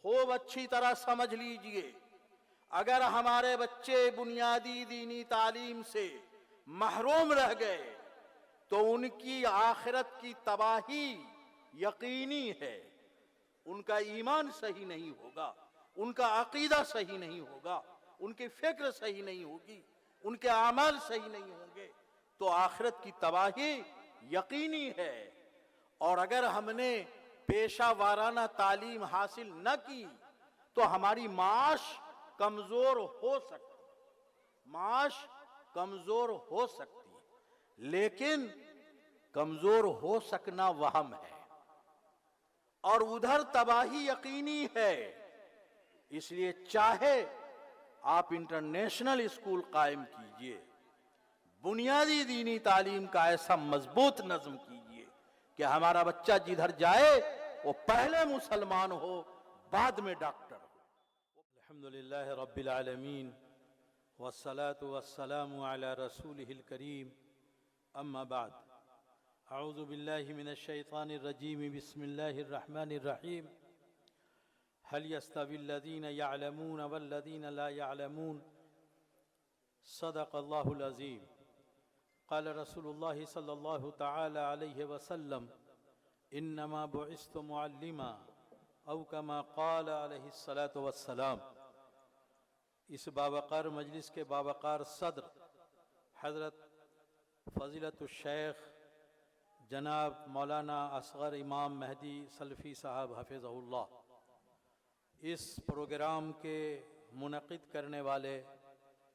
خوب اچھی طرح سمجھ لیجئے، اگر ہمارے بچے بنیادی دینی تعلیم سے محروم رہ گئے تو ان کی آخرت کی تباہی یقینی ہے۔ ان کا ایمان صحیح نہیں ہوگا، ان کا عقیدہ صحیح نہیں ہوگا، ان کی فکر صحیح نہیں ہوگی، ان کے اعمال صحیح نہیں ہوں گے، تو آخرت کی تباہی یقینی ہے۔ اور اگر ہم نے پیشہ وارانہ تعلیم حاصل نہ کی تو ہماری معاش کمزور ہو سکتی، معاش کمزور ہو سکتی، لیکن کمزور ہو سکنا وہم ہے اور ادھر تباہی یقینی ہے۔ اس لیے چاہے آپ انٹرنیشنل اسکول قائم کیجئے، بنیادی دینی تعلیم کا ایسا مضبوط نظم کیجئے کہ ہمارا بچہ جدھر جائے وہ پہلے مسلمان ہو، بعد میں ڈاکٹر ہو۔ الحمدللہ رب العالمین والصلاة والسلام علی رسولہ الکریم، اما بعد، اعوذ باللہ من الشیطان الرجیم، بسم اللہ الرحمن الرحیم۔ هل يستوي الذين يعلمون والذين لا يعلمون؟ صدق الله العظیم۔ قال رسول اللہ صلی اللہ تعالی علیہ وسلم: انما بعثت معلما، او کما قال علیہ الصلاة والسلام۔ اس باوقار مجلس کے باوقار صدر حضرت فضیلت الشیخ جناب مولانا اصغر امام مہدی سلفی صاحب حفظہ اللہ، اس پروگرام کے منعقد کرنے والے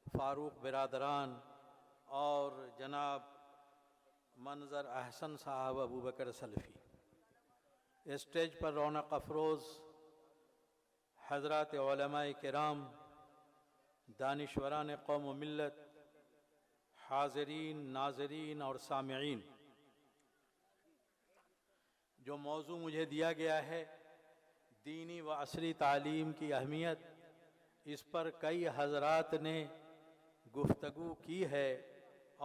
فاروق برادران اور جناب منظر احسن صاحب ابو بکر سلفی، اسٹیج پر رونق افروز حضرات علماء کرام، دانشوران قوم و ملت، حاضرین، ناظرین اور سامعین، جو موضوع مجھے دیا گیا ہے دینی و عصری تعلیم کی اہمیت، اس پر کئی حضرات نے گفتگو کی ہے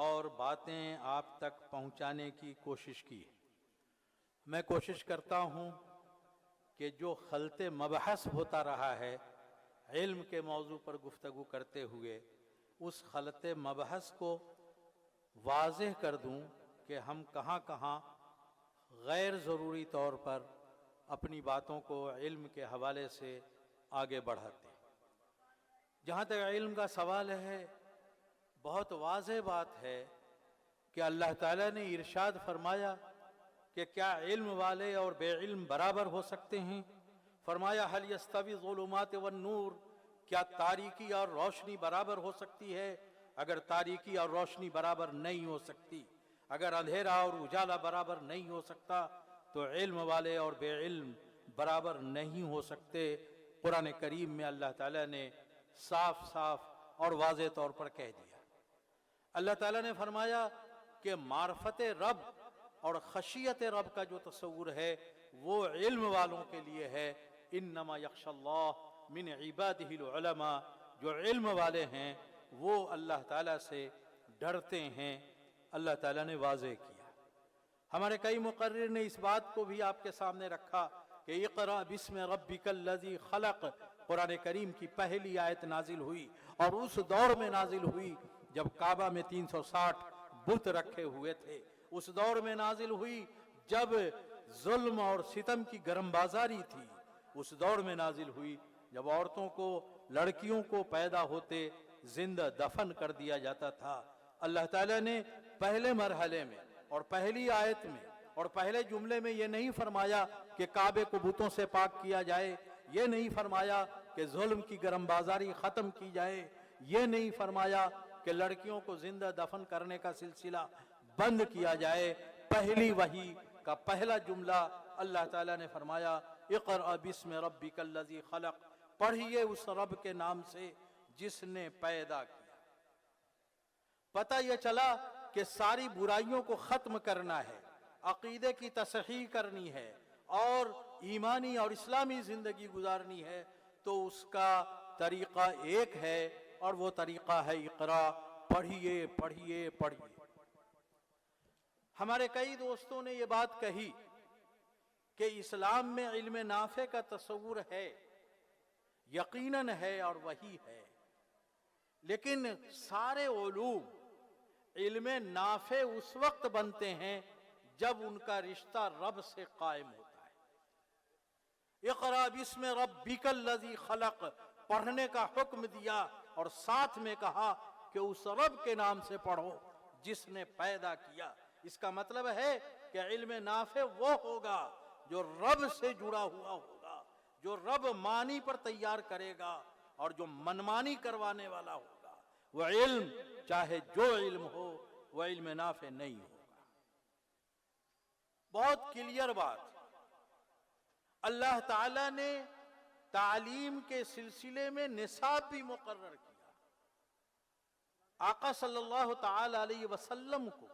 اور باتیں آپ تک پہنچانے کی کوشش کی ہے۔ میں کوشش کرتا ہوں کہ جو خلط مبحث ہوتا رہا ہے علم کے موضوع پر گفتگو کرتے ہوئے، اس خلط مبحث کو واضح کر دوں کہ ہم کہاں کہاں غیر ضروری طور پر اپنی باتوں کو علم کے حوالے سے آگے بڑھاتے ہیں۔ جہاں تک علم کا سوال ہے، بہت واضح بات ہے کہ اللہ تعالیٰ نے ارشاد فرمایا کہ کیا علم والے اور بے علم برابر ہو سکتے ہیں؟ فرمایا هل يستوي الظلمات والنور، کیا تاریکی اور روشنی برابر ہو سکتی ہے؟ اگر تاریکی اور روشنی برابر نہیں ہو سکتی، اگر اندھیرا اور اجالا برابر نہیں ہو سکتا، تو علم والے اور بے علم برابر نہیں ہو سکتے۔ قرآن کریم میں اللہ تعالیٰ نے صاف صاف اور واضح طور پر کہہ دیا۔ اللہ تعالیٰ نے فرمایا کہ معرفت رب اور خشیت رب کا جو تصور ہے وہ علم والوں کے لیے ہے۔ انما یخشی اللہ من عبادہ العلماء، جو علم والے ہیں وہ اللہ تعالیٰ سے ڈرتے ہیں۔ اللہ تعالیٰ نے واضح کیا۔ ہمارے کئی مقرر نے اس بات کو بھی آپ کے سامنے رکھا کہ اقرأ بسم ربک الذی خلق، قرآن کریم کی پہلی آیت نازل ہوئی اور اس دور میں نازل ہوئی جب کعبہ میں 360 بت رکھے ہوئے تھے، اس دور میں نازل ہوئی جب ظلم اور ستم کی گرم بازاری تھی، اس دور میں نازل ہوئی جب عورتوں کو، لڑکیوں کو پیدا ہوتے زندہ دفن کر دیا جاتا تھا۔ اللہ تعالیٰ نے پہلے مرحلے میں اور پہلی آیت میں اور پہلے جملے میں یہ نہیں فرمایا کہ کعبے کو بتوں سے پاک کیا جائے، یہ نہیں فرمایا کہ ظلم کی گرم بازاری ختم کی جائے، یہ نہیں فرمایا کہ لڑکیوں کو زندہ دفن کرنے کا سلسلہ بند کیا جائے۔ پہلی وحی کا پہلا جملہ اللہ تعالیٰ نے فرمایا اقرأ بسم ربک الذی خلق، پڑھیے اس رب کے نام سے جس نے پیدا کیا۔ پتہ یہ چلا کہ ساری برائیوں کو ختم کرنا ہے، عقیدے کی تصحیح کرنی ہے اور ایمانی اور اسلامی زندگی گزارنی ہے، تو اس کا طریقہ ایک ہے اور وہ طریقہ ہے اقرا، پڑھیے پڑھیے پڑھیے۔ ہمارے کئی دوستوں نے یہ بات کہی کہ اسلام میں علم نافع کا تصور ہے، یقیناً ہے اور وہی ہے، لیکن سارے علوم علم نافع اس وقت بنتے ہیں جب ان کا رشتہ رب سے قائم ہوتا ہے۔ اقرأ بسم ربک الذی خلق، پڑھنے کا حکم دیا اور ساتھ میں کہا کہ اس رب کے نام سے پڑھو جس نے پیدا کیا۔ اس کا مطلب ہے کہ علم نافع وہ ہوگا جو رب سے جڑا ہوا ہوگا، جو رب مانی پر تیار کرے گا، اور جو منمانی کروانے والا ہوگا وہ علم چاہے جو علم ہو وہ علم نافع نہیں ہوگا۔ بہت کلیئر بات۔ اللہ تعالیٰ نے تعلیم کے سلسلے میں نصاب بھی مقرر کیا۔ آقا صلی اللہ تعالی علیہ وسلم کو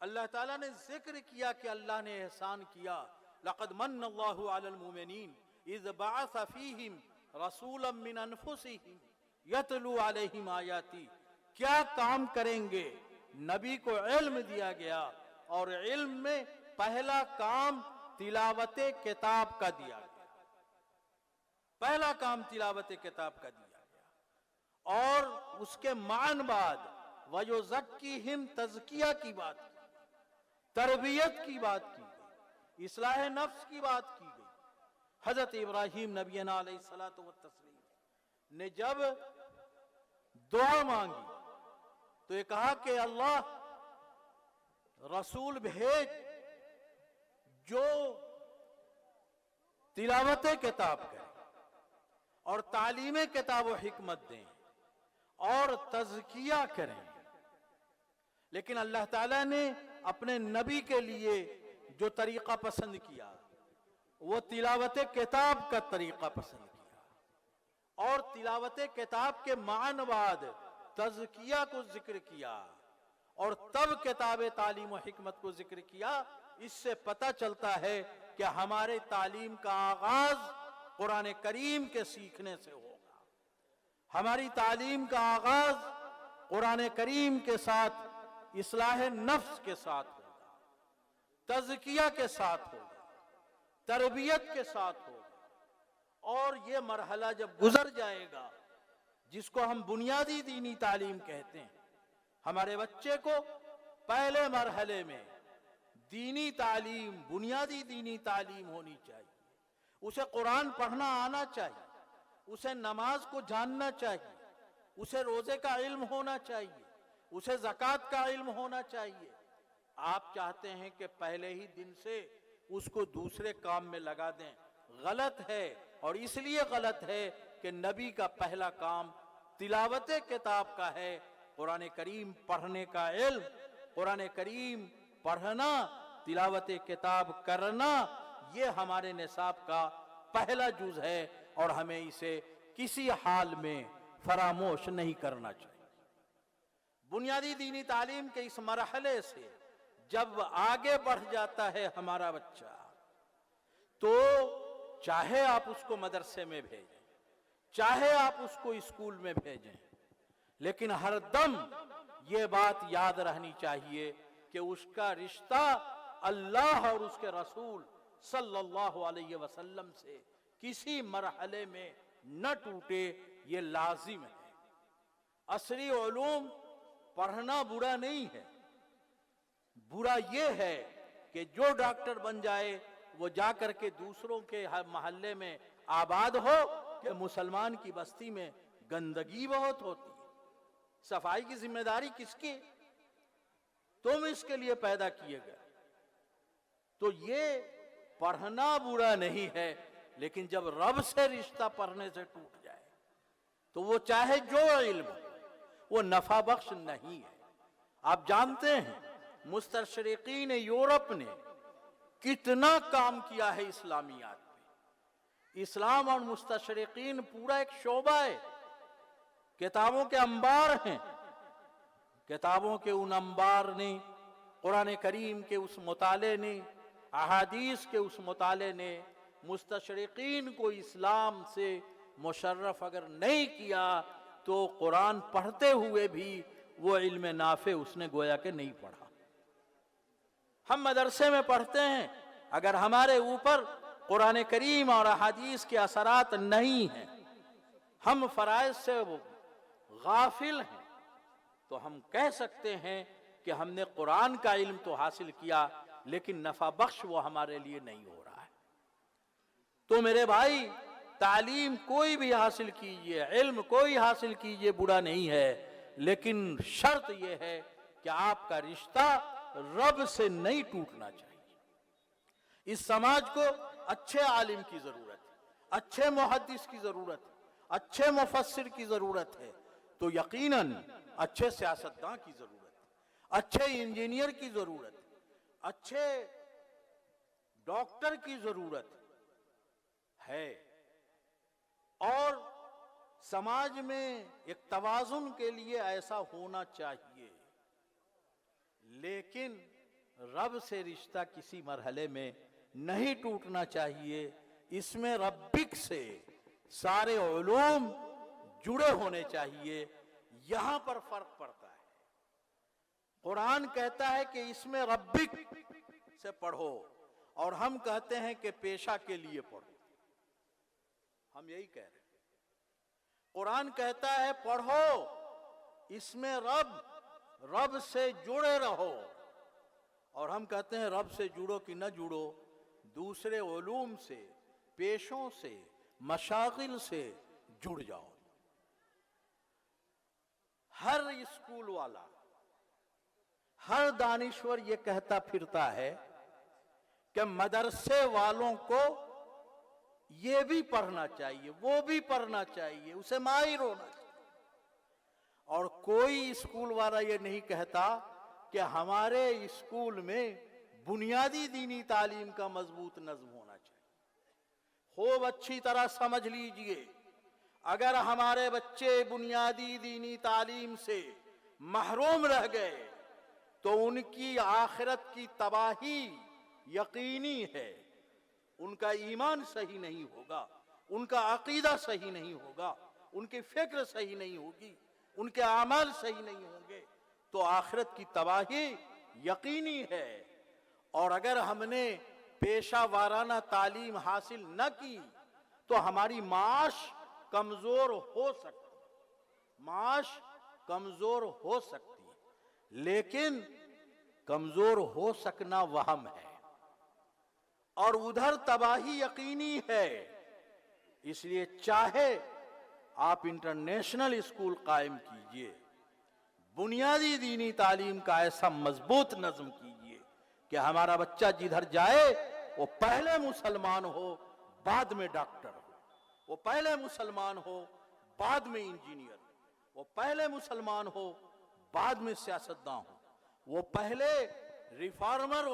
اللہ تعالیٰ نے ذکر کیا کہ اللہ نے احسان کیا، لقد من اللہ علی المؤمنین اذ بعث فیہم رسولا من انفسہم یتلو علیہم آیاتی۔ کیا کام کریں گے؟ نبی کو علم دیا گیا، اور علم میں پہلا کام تلاوت کتاب کا دیا گیا، پہلا کام تلاوت کتاب کا دیا گیا، اور اس کے معن بعد وَيُزَكِّهِمْ تزکیہ کی بات کی، تربیت کی بات کی گئی، اصلاح نفس کی بات کی گئی۔ حضرت ابراہیم نبینا علیہ الصلوۃ والتسلیم نے جب دعا مانگی تو یہ کہا کہ اللہ رسول بھیج جو تلاوت کتاب کرے اور تعلیم کتاب و حکمت دیں اور تزکیہ کریں۔ لیکن اللہ تعالیٰ نے اپنے نبی کے لیے جو طریقہ پسند کیا وہ تلاوت کتاب کا طریقہ پسند کیا، اور تلاوت کتاب کے معنی بعد تزکیہ کو ذکر کیا، اور تب کتاب تعلیم و حکمت کو ذکر کیا۔ اس سے پتہ چلتا ہے کہ ہمارے تعلیم کا آغاز قرآن کریم کے سیکھنے سے ہوگا، ہماری تعلیم کا آغاز قرآن کریم کے ساتھ اصلاح نفس کے ساتھ ہوگا، تزکیہ کے ساتھ ہوگا، تربیت کے ساتھ ہوگا، اور یہ مرحلہ جب گزر جائے گا جس کو ہم بنیادی دینی تعلیم کہتے ہیں، ہمارے بچے کو پہلے مرحلے میں دینی تعلیم، بنیادی دینی تعلیم ہونی چاہیے، اسے قرآن پڑھنا آنا چاہیے، اسے نماز کو جاننا چاہیے، اسے روزے کا علم ہونا چاہیے، اسے زکوٰۃ کا علم ہونا چاہیے۔ آپ چاہتے ہیں کہ پہلے ہی دن سے اس کو دوسرے کام میں لگا دیں، غلط ہے، اور اس لیے غلط ہے کہ نبی کا پہلا کام تلاوت کتاب کا ہے، قرآن کریم پڑھنے کا علم، قرآن کریم پڑھنا، تلاوت کتاب کرنا، یہ ہمارے نصاب کا پہلا جز ہے، اور ہمیں اسے کسی حال میں فراموش نہیں کرنا چاہیے۔ بنیادی دینی تعلیم کے اس مرحلے سے جب آگے بڑھ جاتا ہے ہمارا بچہ، تو چاہے آپ اس کو مدرسے میں بھیجیں، چاہے آپ اس کو اسکول میں بھیجیں، لیکن ہر دم یہ بات یاد رہنی چاہیے کہ اس کا رشتہ اللہ اور اس کے رسول صلی اللہ علیہ وسلم سے کسی مرحلے میں نہ ٹوٹے، یہ لازم ہے۔ عصری علوم پڑھنا برا نہیں ہے، برا یہ ہے کہ جو ڈاکٹر بن جائے وہ جا کر کے دوسروں کے محلے میں آباد ہو کہ مسلمان کی بستی میں گندگی بہت ہوتی ہے، صفائی کی ذمہ داری کس کی؟ تم اس کے لیے پیدا کیے گئے۔ تو یہ پڑھنا برا نہیں ہے، لیکن جب رب سے رشتہ پڑھنے سے ٹوٹ جائے تو وہ چاہے جو علم وہ نفع بخش نہیں ہے۔ آپ جانتے ہیں مستشرقین یورپ نے کتنا کام کیا ہے اسلامیات پہ۔ اسلام اور مستشرقین پورا ایک شعبہ ہے، کتابوں کے انبار ہیں، کتابوں کے ان انبار نے، قرآن کریم کے اس مطالعے نے، احادیث کے اس مطالعے نے مستشرقین کو اسلام سے مشرف اگر نہیں کیا تو قرآن پڑھتے ہوئے بھی وہ علم نافع اس نے گویا کہ نہیں پڑھا۔ ہم مدرسے میں پڑھتے ہیں، اگر ہمارے اوپر قرآن کریم اور احادیث کے اثرات نہیں ہیں، ہم فرائض سے غافل ہیں، تو ہم کہہ سکتے ہیں کہ ہم نے قرآن کا علم تو حاصل کیا لیکن نفع بخش وہ ہمارے لیے نہیں ہو رہا ہے۔ تو میرے بھائی، تعلیم کوئی بھی حاصل کیجئے، علم کوئی حاصل کیجئے، برا نہیں ہے، لیکن شرط یہ ہے کہ آپ کا رشتہ رب سے نہیں ٹوٹنا چاہیے۔ اس سماج کو اچھے عالم کی ضرورت ہے، اچھے محدث کی ضرورت ہے، اچھے مفسر کی ضرورت ہے، تو یقیناً اچھے سیاستداں کی ضرورت ہے، اچھے انجینئر کی ضرورت ہے، اچھے ڈاکٹر کی ضرورت ہے، اور سماج میں ایک توازن کے لیے ایسا ہونا چاہیے۔ لیکن رب سے رشتہ کسی مرحلے میں نہیں ٹوٹنا چاہیے، اس میں ربک سے سارے علوم جڑے ہونے چاہیے، یہاں پر فرق پڑتا ہے۔ قرآن کہتا ہے کہ اس میں ربک سے پڑھو، اور ہم کہتے ہیں کہ پیشہ کے لیے پڑھو۔ ہم یہی کہہ رہے ہیں، قرآن کہتا ہے پڑھو، اس میں رب سے جڑے رہو، اور ہم کہتے ہیں رب سے جڑو کہ نہ جڑو، دوسرے علوم سے، پیشوں سے، مشاغل سے جڑ جاؤ۔ ہر اسکول والا، ہر دانشور یہ کہتا پھرتا ہے کہ مدرسے والوں کو یہ بھی پڑھنا چاہیے، وہ بھی پڑھنا چاہیے، اسے ماہر ہونا چاہیے، اور کوئی اسکول والا یہ نہیں کہتا کہ ہمارے اسکول میں بنیادی دینی تعلیم کا مضبوط نظم ہونا چاہیے۔ خوب اچھی طرح سمجھ لیجئے، اگر ہمارے بچے بنیادی دینی تعلیم سے محروم رہ گئے تو ان کی آخرت کی تباہی یقینی ہے۔ ان کا ایمان صحیح نہیں ہوگا، ان کا عقیدہ صحیح نہیں ہوگا، ان کی فکر صحیح نہیں ہوگی، ان کے اعمال صحیح نہیں ہوں گے، تو آخرت کی تباہی یقینی ہے۔ اور اگر ہم نے پیشہ وارانہ تعلیم حاصل نہ کی تو ہماری معاش کمزور ہو سکتی، معاش کمزور ہو سکتی، لیکن کمزور ہو سکنا وہم ہے، اور ادھر تباہی یقینی ہے۔ اس لیے چاہے آپ انٹرنیشنل اسکول قائم کیجئے، بنیادی دینی تعلیم کا ایسا مضبوط نظم کیجئے کہ ہمارا بچہ جدھر جائے وہ پہلے مسلمان ہو، بعد میں ڈاکٹر ہو، وہ پہلے مسلمان ہو، بعد میں انجینئر ہو، وہ پہلے مسلمان ہو، بعد میں سیاستداں ہو، وہ پہلے ریفارمر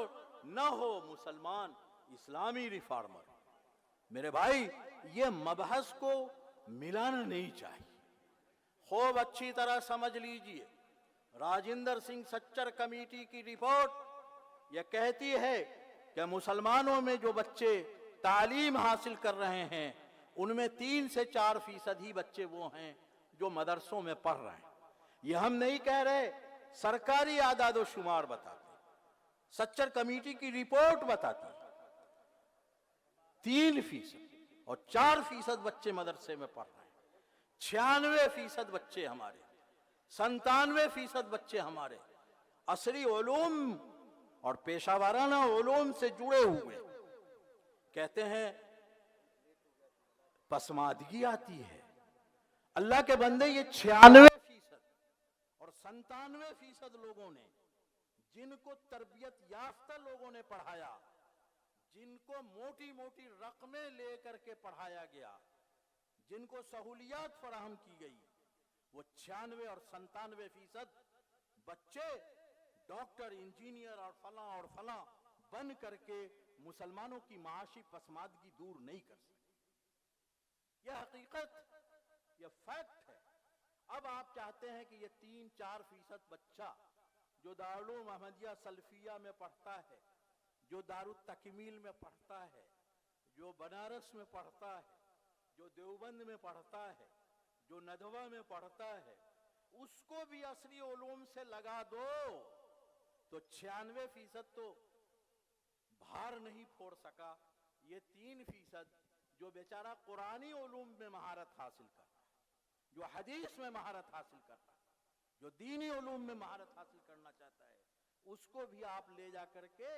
نہ ہو، مسلمان اسلامی ریفارمر۔ میرے بھائی، یہ مبحث کو ملانا نہیں چاہیے۔ خوب اچھی طرح سمجھ لیجئے، راجندر سنگھ سچر کمیٹی کی رپورٹ یہ کہتی ہے کہ مسلمانوں میں جو بچے تعلیم حاصل کر رہے ہیں ان میں 3 سے 4% ہی بچے وہ ہیں جو مدرسوں میں پڑھ رہے ہیں۔ یہ ہم نہیں کہہ رہے، سرکاری اعداد و شمار بتاتے ہیں، سچر کمیٹی کی رپورٹ بتاتی ہے۔ 3% اور 4% بچے مدرسے میں پڑھ رہے ہیں، 96% بچے ہمارے، 97% بچے ہمارے عصری علوم اور پیشہ وارانہ علوم سے جڑے ہوئے۔ کہتے ہیں پسماندگی آتی ہے، اللہ کے بندے، یہ 96% اور 97% لوگوں نے، جن کو تربیت یافتہ لوگوں نے پڑھایا، جن کو موٹی موٹی رقمیں لے کر کے پڑھایا گیا، جن کو سہولیات فراہم کی گئی، وہ 96 اور 97% بچے ڈاکٹر، انجینئر اور فلاں بن کر کے مسلمانوں کی معاشی پسماندگی دور نہیں کر سکتے۔ یہ حقیقت، یہ فیکٹ ہے۔ اب آپ چاہتے ہیں کہ یہ 3-4% بچہ جو دارالعلوم احمدیہ سلفیہ میں پڑھتا ہے، جو دارالتکمیل میں پڑھتا ہے، جو بنارس میں پڑھتا ہے، جو دیوبند میں پڑھتا ہے، جو ندوہ میں پڑھتا ہے، اس کو بھی عصری علوم سے لگا دو تو 96% تو بھار نہیں پھوڑ سکا، یہ 3% جو بیچارہ قرآنی علوم میں مہارت حاصل کر رہا ہے، جو حدیث میں مہارت حاصل کر رہا ہے، جو دینی علوم میں مہارت حاصل کرنا چاہتا ہے، اس کو بھی آپ لے جا کر کے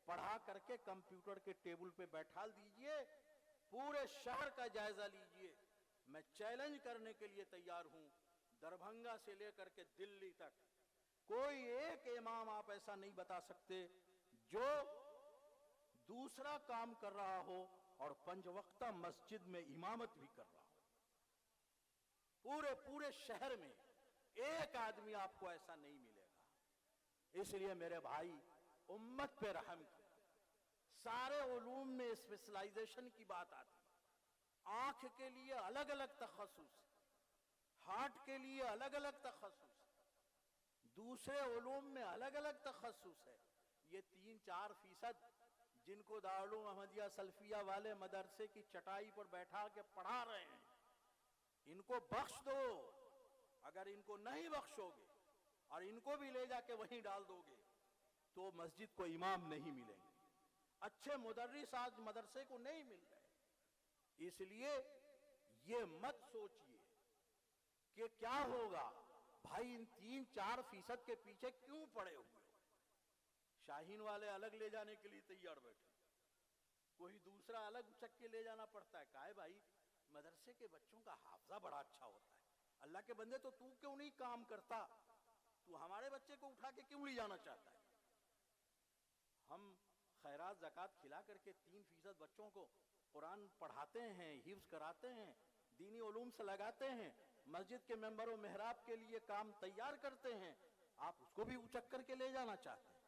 پڑھا کر کے کمپیوٹر کے ٹیبل پہ بیٹھا دیجئے، پورے شہر کا جائزہ لیجئے۔ میں چیلنج کرنے کے لیے تیار ہوں، دربھنگا سے لے کر کے دلی تک کوئی ایک امام آپ ایسا نہیں بتا سکتے جو دوسرا کام کر رہا ہو اور 5 وقتہ مسجد میں امامت بھی کر رہا ہو۔ پورے شہر میں ایک آدمی آپ کو ایسا نہیں ملے گا۔ اس لیے میرے بھائی، امت پہ رحم کی، سارے علوم میں اسپیشلائزیشن کی بات آتی ہے۔ آنکھ کے لیے الگ الگ تخصص، ہارٹ کے لیے الگ الگ تخصص، دوسرے علوم میں الگ الگ تخصص ہے۔ یہ 3-4% جن کو دارالعلوم احمدیہ سلفیہ والے مدرسے کی چٹائی پر بیٹھا کے پڑھا رہے ہیں، ان کو بخش دو۔ اگر ان کو نہیں بخشو گے اور ان کو بھی لے جا کے وہیں ڈال دو گے تو مسجد کو امام نہیں ملیں گے، اچھے مدرس آج مدرسے کو نہیں مل رہے۔ اس لیے یہ مت سوچئے کہ کیا ہوگا، بھائی ان 3-4% کے پیچھے کیوں پڑے ہوئے؟ شاہین والے الگ لے جانے کے لیے تیار بیٹھے، کوئی دوسرا الگ اچک کے لے جانا پڑتا ہے۔ کہا ہے بھائی مدرسے کے بچوں کا حافظہ بڑا اچھا ہوتا ہے، اللہ کے بندے تو کیوں نہیں کام کرتا؟ تو ہمارے بچے کو اٹھا کے کیوں لے جانا چاہتا ہے؟ ہم خیرات زکوٰۃ کھلا کر کے 3% بچوں کو قرآن پڑھاتے ہیں، حفظ کراتے ہیں، دینی علوم سے لگاتے ہیں، مسجد کے ممبر و محراب کے لیے کام تیار کرتے ہیں، آپ اس کو بھی اچک کر کے لے جانا چاہتے ہیں۔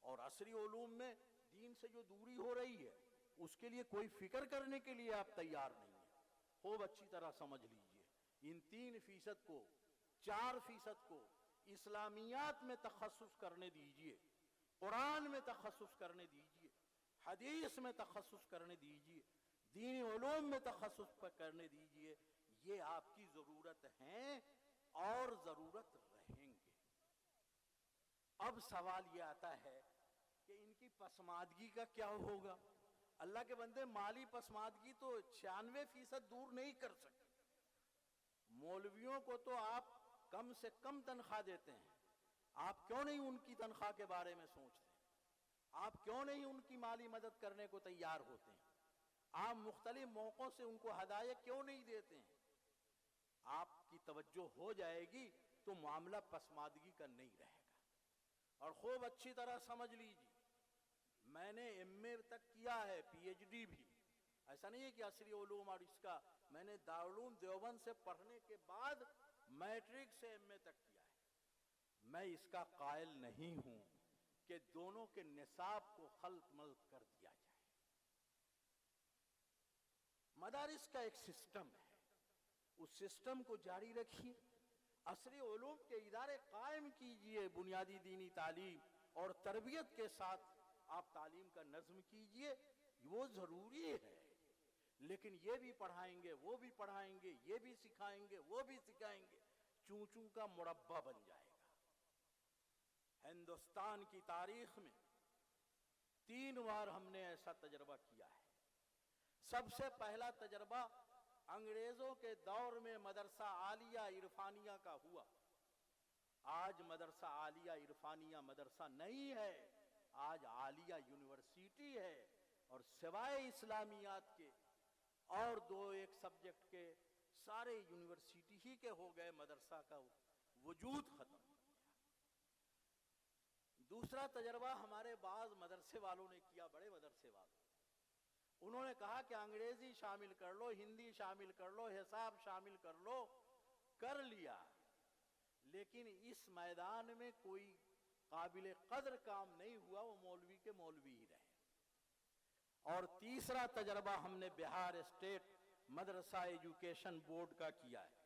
اور عصری علوم میں دین سے جو دوری ہو رہی ہے اس کے لیے کوئی فکر کرنے کے لیے آپ تیار نہیں ہیں۔ خوب اچھی طرح سمجھ لیجئے، ان 3% کو، 4% کو اسلامیات میں تخصص کرنے دیجئے، قرآن میں تخصص کرنے دیجئے، حدیث میں تخصص کرنے دیجئے، دینی علوم میں تخصص کرنے دیجئے۔ یہ آپ کی ضرورت ہیں اور ضرورت رہیں گے۔ اب سوال یہ آتا ہے کہ ان کی پسماندگی کا کیا ہوگا؟ اللہ کے بندے، مالی پسماندگی تو 96% دور نہیں کر سکتے۔ مولویوں کو تو آپ کم سے کم تنخواہ دیتے ہیں، آپ کیوں نہیں ان کی تنخواہ کے بارے میں سوچتے ہیں؟ آپ کیوں نہیں ان کی مالی مدد کرنے کو تیار ہوتے ہیں؟ آپ مختلف موقعوں سے ان کو ہدایت کیوں نہیں دیتے ہیں؟ آپ کی توجہ ہو جائے گی تو معاملہ پسماندگی کا نہیں رہے گا۔ اور خوب اچھی طرح سمجھ لیجیے، میں نے ایم اے تک کیا ہے، پی ایچ ڈی بھی، ایسا نہیں ہے کہ عصری علوم اور اس کا، میں نے دارالعلوم دیوبند سے پڑھنے کے بعد میٹرک سے ایم اے تک کیا ہے۔ میں اس کا قائل نہیں ہوں کہ دونوں کے نصاب کو خلط ملط کر دیا جائے۔ مدارس کا ایک سسٹم ہے، اس سسٹم کو جاری رکھیے، عصری علوم کے ادارے قائم کیجئے، بنیادی دینی تعلیم اور تربیت کے ساتھ آپ تعلیم کا نظم کیجئے، وہ ضروری ہے۔ لیکن یہ بھی پڑھائیں گے، وہ بھی پڑھائیں گے، یہ بھی سکھائیں گے، وہ بھی سکھائیں گے، چوں چوں کا مربع بن جائے گا۔ ہندوستان کی تاریخ میں 3 بار ہم نے ایسا تجربہ کیا ہے۔ سب سے پہلا تجربہ انگریزوں کے دور میں مدرسہ عالیہ عرفانیہ کا ہوا۔ آج مدرسہ عالیہ عرفانیہ مدرسہ نہیں ہے، آج عالیہ یونیورسٹی ہے، اور سوائے اسلامیات کے اور 2-1 سبجیکٹ کے سارے یونیورسٹی ہی کے ہو گئے، مدرسہ کا وجود ختم ہو گیا۔ دوسرا تجربہ ہمارے بعض مدرسے والوں نے کیا، بڑے مدرسے والوں، انہوں نے کہا کہ انگریزی شامل کر لو، ہندی شامل کر لو، حساب شامل کر لو، کر لیا، لیکن اس میدان میں کوئی قابل قدر کام نہیں ہوا، وہ مولوی کے مولوی ہی رہے۔ اور تیسرا تجربہ ہم نے بہار اسٹیٹ مدرسہ ایجوکیشن بورڈ کا کیا ہے۔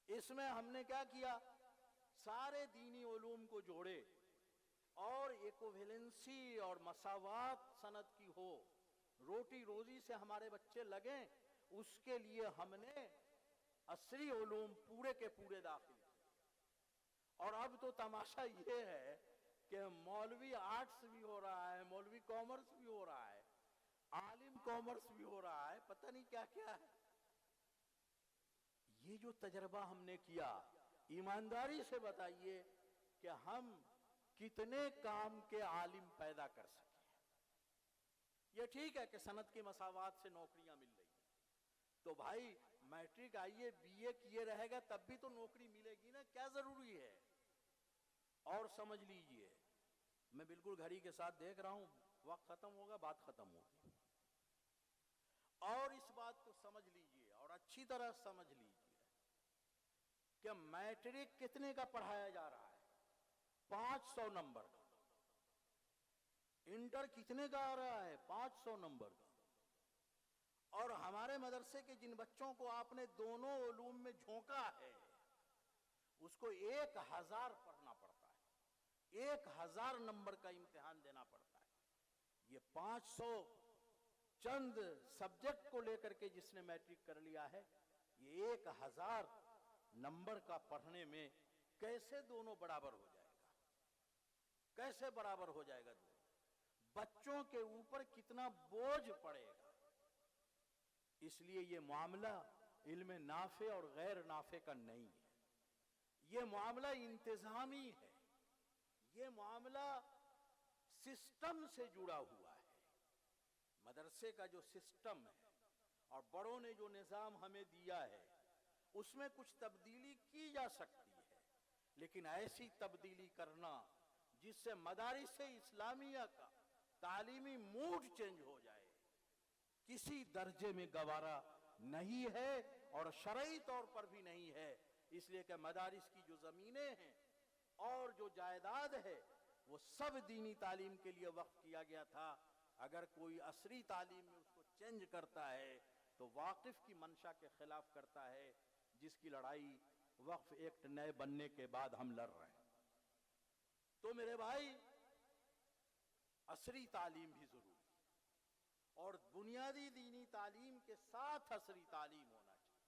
اس میں ہم نے کیا کیا، سارے دینی علوم کو جوڑے اور ایکوویلنسی اور مساوات صنعت کی ہو، روٹی روزی سے ہمارے بچے لگیں، اس کے لیے ہم نے عصری علوم پورے کے پورے داخل کیے۔ اور اب تو تماشا یہ ہے کہ مولوی آرٹس بھی ہو رہا ہے، مولوی کامرس بھی ہو رہا ہے، عالم کامرس بھی ہو رہا ہے، پتہ نہیں کیا کیا ہے۔ یہ جو تجربہ ہم نے کیا، ایمانداری سے بتائیے کہ ہم کتنے کام کے عالم پیدا کر سکیں۔ یہ ٹھیک ہے کہ صنعت کی مساوات سے نوکریاں مل رہی ہیں، تو بھائی میٹرک آئیے بی اے کیے رہے گا تب بھی تو نوکری ملے گی نا، کیا ضروری ہے؟ اور سمجھ لیجئے، میں بالکل گھڑی کے ساتھ دیکھ رہا ہوں، وقت ختم ہوگا، بات ختم ہوگی، اور اس بات کو سمجھ لیجئے اور اچھی طرح سمجھ لیجئے کہ میٹرک کتنے کا پڑھایا جا رہا ہے؟ 500 نمبر کا۔ انٹر کتنے کا آ رہا ہے؟ 500 نمبر کا۔ اور ہمارے مدرسے کے جن بچوں کو آپ نے دونوں علوم میں جھونکا ہے، اس کو 1000 پڑھنا پڑتا ہے، 1000 نمبر کا امتحان دینا پڑتا ہے۔ یہ 500 چند سبجیکٹ کو لے کر کے جس نے میٹرک کر لیا ہے، یہ 1000 نمبر کا پڑھنے میں کیسے دونوں برابر ہو جائے گا؟ کیسے برابر ہو جائے گا دونوں؟ بچوں کے اوپر کتنا بوجھ پڑے گا؟ اس لیے یہ معاملہ علم نافع اور غیر نافع کا نہیں ہے، یہ معاملہ انتظامی ہے، یہ معاملہ سسٹم سے جڑا ہوا ہے۔ مدرسے کا جو سسٹم ہے اور بڑوں نے جو نظام ہمیں دیا ہے، اس میں کچھ تبدیلی کی جا سکتی ہے، لیکن ایسی تبدیلی کرنا جس سے مدارس اسلامیہ کا تعلیمی موڈ چینج ہو جائے، کسی درجے میں گوارا نہیں ہے اور شرعی طور پر بھی نہیں ہے۔ اس لیے کہ مدارس کی جو زمینیں ہیں اور جو جائیداد ہے وہ سب دینی تعلیم کے لیے وقف کیا گیا تھا۔ اگر کوئی عصری تعلیم میں اس کو چینج کرتا ہے تو واقف کی منشا کے خلاف کرتا ہے، جس کی لڑائی وقف ایکٹ نئے بننے کے بعد ہم لڑ رہے ہیں۔ تو میرے بھائی، عصری تعلیم بھی ضروری ہے، اور بنیادی دینی تعلیم کے ساتھ عصری تعلیم ہونا چاہیے،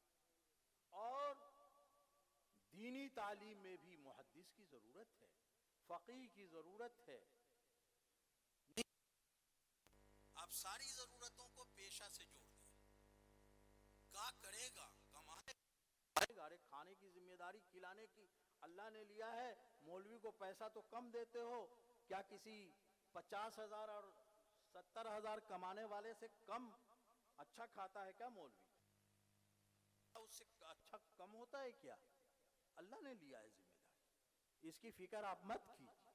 اور دینی تعلیم میں بھی محدث کی ضرورت ہے، فقیہ کی ضرورت ہے۔ آپ ساری ضرورتوں کو پیشہ سے جوڑ دیں، کیا کرے گا؟ کمائے گا، ارے کھانے کی ذمہ داری کھلانے کی اللہ نے لیا ہے، مولوی کو پیسہ تو کم دیتے ہو، کیا کسی 50,000 اور 70,000 کمانے والے سے کم اچھا کھاتا ہے کیا مولوی؟ اس سے اچھا کم ہوتا ہے کیا؟ اللہ نے لیا ہے ذمہ داری، اس کی فکر آپ مت کیجیے۔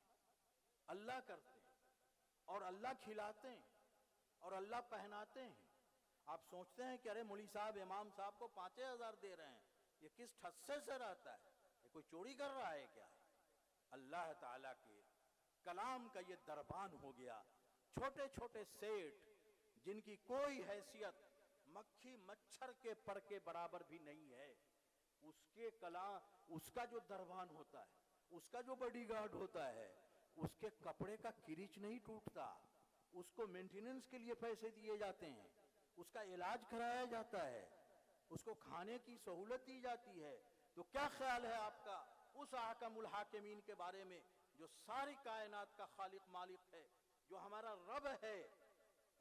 اللہ کرتے ہیں اور اللہ کھلاتے ہیں اور اللہ پہناتے ہیں۔ آپ سوچتے ہیں کہ ارے مولوی صاحب امام صاحب کو 5,000 دے رہے ہیں، یہ کس ٹھسے سے رہتا ہے؟ یہ کوئی چوری کر رہا ہے کیا؟ اللہ تعالیٰ کے کلام کا یہ دربان ہو گیا۔ چھوٹے چھوٹے سیٹ جن کی کوئی حیثیت مکھی مچھر کے پر کے برابر بھی نہیں ہے، اس کے کلام، اس کا جو دربان ہوتا ہے، اس کا جو باڈی گارڈ ہوتا ہے، اس کے کپڑے کا کریچ نہیں ٹوٹتا، اس کو مینٹیننس کے لیے پیسے دیے جاتے ہیں، اس کا علاج کرایا جاتا ہے، اس کو کھانے کی سہولت دی جاتی ہے۔ تو کیا خیال ہے آپ کا اس احکم الحاکمین کے بارے میں جو ساری کائنات کا خالق مالک ہے، جو ہمارا رب ہے؟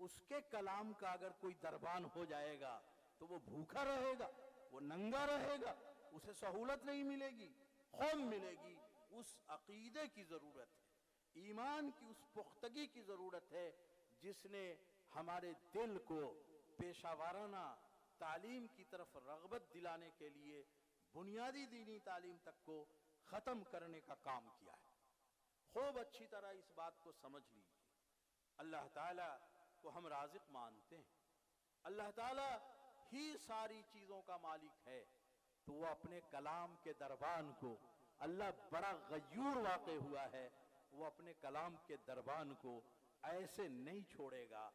اس کے کلام کا اگر کوئی دربان ہو جائے گا تو وہ بھوکا رہے گا، وہ ننگا رہے گا، اسے سہولت نہیں ملے گی، خوم ملے گی۔ اس عقیدے کی ضرورت ہے، ایمان کی اس پختگی کی ضرورت ہے جس نے ہمارے دل کو پیشہ وارانہ تعلیم کی طرف رغبت دلانے کے لیے بنیادی دینی تعلیم تک کو ختم کرنے کا کام کیا ہے۔ خوب اچھی طرح اس بات کو سمجھ لیجیے، اللہ تعالیٰ کو ہم رازق مانتے ہیں، اللہ تعالیٰ ہی ساری چیزوں کا مالک ہے، تو وہ اپنے کلام کے دربان کو، اللہ بڑا غیور واقع ہوا ہے، وہ اپنے کلام کے دربان کو ایسے نہیں چھوڑے گا۔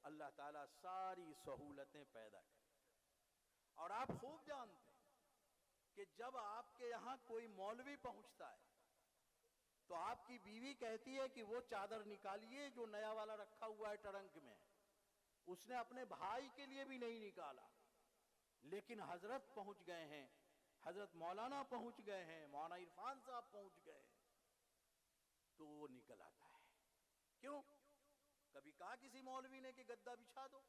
اللہ تعالیٰ ساری سہولتیں پیدا کرے، اور آپ خوب جانتے ہیں کہ جب آپ کے یہاں کوئی مولوی پہنچتا ہے تو آپ کی بیوی کہتی ہے کہ وہ چادر نکالیے جو نیا والا رکھا ہوا ہے ٹرنک میں، اس نے اپنے بھائی کے لیے بھی نہیں نکالا، لیکن حضرت پہنچ گئے ہیں، حضرت مولانا پہنچ گئے ہیں، مولانا عرفان صاحب پہنچ گئے ہیں، تو وہ نکل آتا ہے. کیوں؟ کبھی کہا کسی مولوی نے کہ گدا بچھا دو؟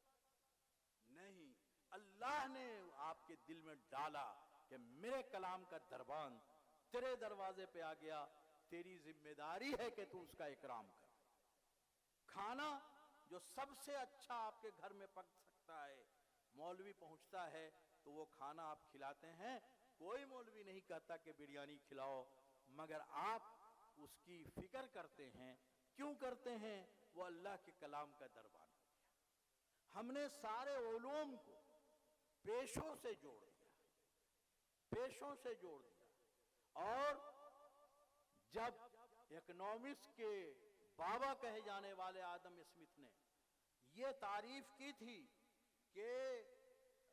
نہیں، اللہ نے آپ کے دل میں ڈالا کہ میرے کلام کا دربان تیرے دروازے پہ آ گیا، تیری ذمہ داری ہے کہ تو اس کا اکرام کر. کھانا جو سب سے اچھا آپ کے گھر میں پک سکتا ہے، مولوی پہنچتا ہے تو وہ کھانا آپ کھلاتے ہیں. کوئی مولوی نہیں کہتا کہ بریانی کھلاؤ، مگر آپ اس کی فکر کرتے ہیں. کیوں کرتے ہیں؟ وہ اللہ کے کلام کا دربان ہو گیا. ہم نے سارے علوم کو پیشوں سے جوڑ دیا، پیشوں سے جوڑ دیا. اور جب اکنامکس کے بابا کہے جانے والے آدم اسمتھ نے یہ تعریف کی تھی کہ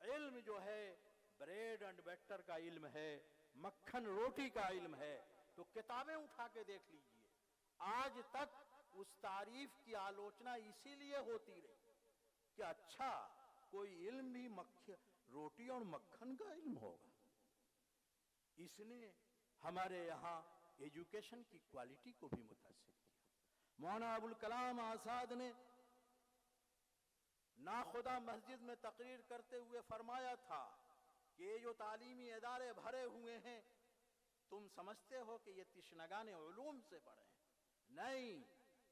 علم جو ہے بریڈ اینڈ بٹر کا علم ہے، مکھن روٹی کا علم ہے، تو کتابیں اٹھا کے دیکھ لیجئے، آج تک اس تعریف کی آلوچنا اسی لیے ہوتی رہی کہ اچھا کوئی علم بھی روٹی اور مکھن کا علم ہوگا. اس نے ہمارے یہاں ایجوکیشن کی کوالٹی کو بھی متاثر کیا. مولانا ابوالکلام آزاد نے ناخدا مسجد میں تقریر کرتے ہوئے فرمایا تھا کہ یہ جو تعلیمی ادارے بھرے ہوئے ہیں، تم سمجھتے ہو کہ یہ تشنگان علوم سے پڑھے ہیں. نہیں،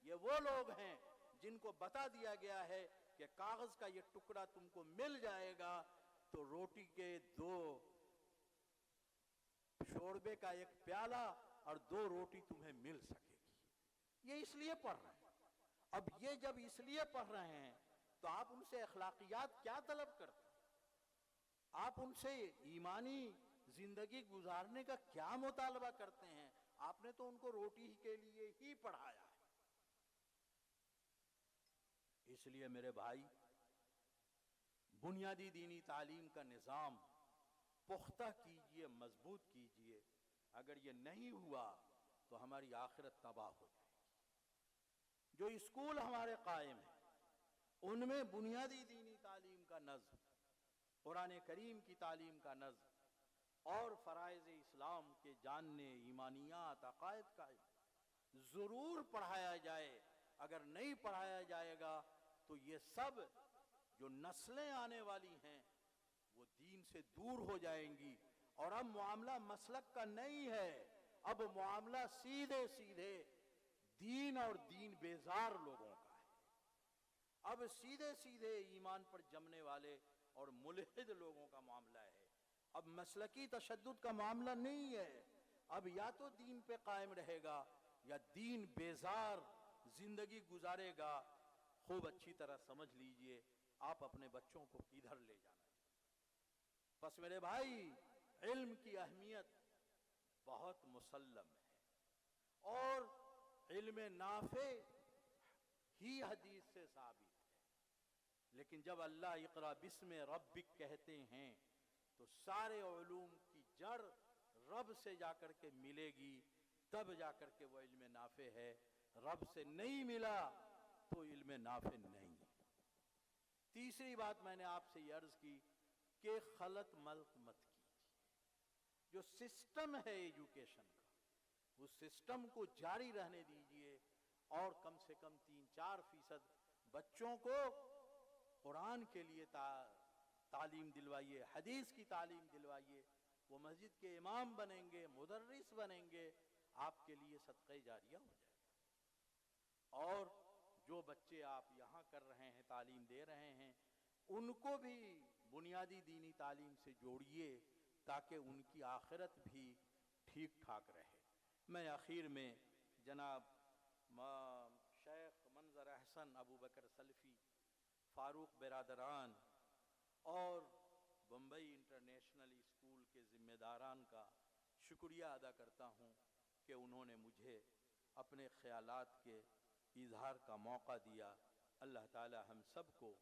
یہ وہ لوگ ہیں جن کو بتا دیا گیا ہے کہ کاغذ کا یہ ٹکڑا تم کو مل جائے گا تو روٹی کے 2 شوربے کا 1 پیالہ اور 2 روٹی تمہیں مل سکے گی. یہ اس لیے پڑھ رہے ہیں. اب یہ جب اس لیے پڑھ رہے ہیں تو آپ ان سے اخلاقیات کیا طلب کرتے ہیں؟ آپ ان سے ایمانی زندگی گزارنے کا کیا مطالبہ کرتے ہیں؟ آپ نے تو ان کو روٹی کے لیے ہی پڑھایا ہے. اس لیے میرے بھائی، بنیادی دینی تعلیم کا نظام پختہ کیجئے، مضبوط کیجئے. اگر یہ نہیں ہوا تو ہماری آخرت تباہ ہو جائے گی. جو اسکول ہمارے قائم ہیں ان میں بنیادی دینی تعلیم کا نظم، قرآن کریم کی تعلیم کا نظم اور فرائض اسلام کے جاننے، ایمانیات، عقائد کا علم ضرور پڑھایا جائے. اگر نہیں پڑھایا جائے گا تو یہ سب جو نسلیں آنے والی ہیں وہ دین سے دور ہو جائیں گی. اور اب معاملہ مسلک کا نہیں ہے، اب معاملہ سیدھے سیدھے دین اور دین بیزار لوگوں کا ہے. اب سیدھے سیدھے ایمان پر جمنے والے اور ملحد لوگوں کا معاملہ ہے. اب مسلکی تشدد کا معاملہ نہیں ہے. اب یا تو دین پہ قائم رہے گا یا دین بیزار زندگی گزارے گا. خوب اچھی طرح سمجھ لیجئے آپ اپنے بچوں کو کدھر لے جانا ہے. پس میرے بھائی، علم کی اہمیت بہت مسلم ہے اور علم نافع ہی حدیث سے ثابت ہے. لیکن جب اللہ اقرا بسم ربک کہتے ہیں تو سارے علوم کی جڑ رب سے جا کر کے ملے گی، تب جا کر کے وہ علم نافع ہے. رب سے نہیں ملا تو علم نافع نہیں ہے. تیسری بات میں نے آپ سے یہ عرض کی کہ خلط ملط مت کیجیے. جو سسٹم ہے ایجوکیشن کا، اس سسٹم کو جاری رہنے دیجیے اور کم سے کم 3-4% بچوں کو قرآن کے لیے تعلیم دلوائیے، حدیث کی تعلیم دلوائیے. وہ مسجد کے امام بنیں گے، مدرس بنیں گے، آپ کے لیے صدقہ جاریہ ہو جائے گا. اور جو بچے آپ یہاں کر رہے ہیں، تعلیم دے رہے ہیں، ان کو بھی بنیادی دینی تعلیم سے جوڑیے تاکہ ان کی آخرت بھی ٹھیک ٹھاک رہے. میں آخر میں جناب شیخ منظر احسن ابو بکر سلفی، فاروق برادران اور بمبئی انٹرنیشنل اسکول کے ذمہ داران کا شکریہ ادا کرتا ہوں کہ انہوں نے مجھے اپنے خیالات کے اظہار کا موقع دیا. اللہ تعالی ہم سب کو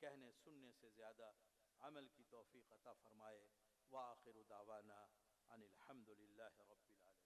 کہنے سننے سے زیادہ عمل کی توفیق عطا فرمائے. وآخر دعوانا ان الحمد للہ رب العالمین.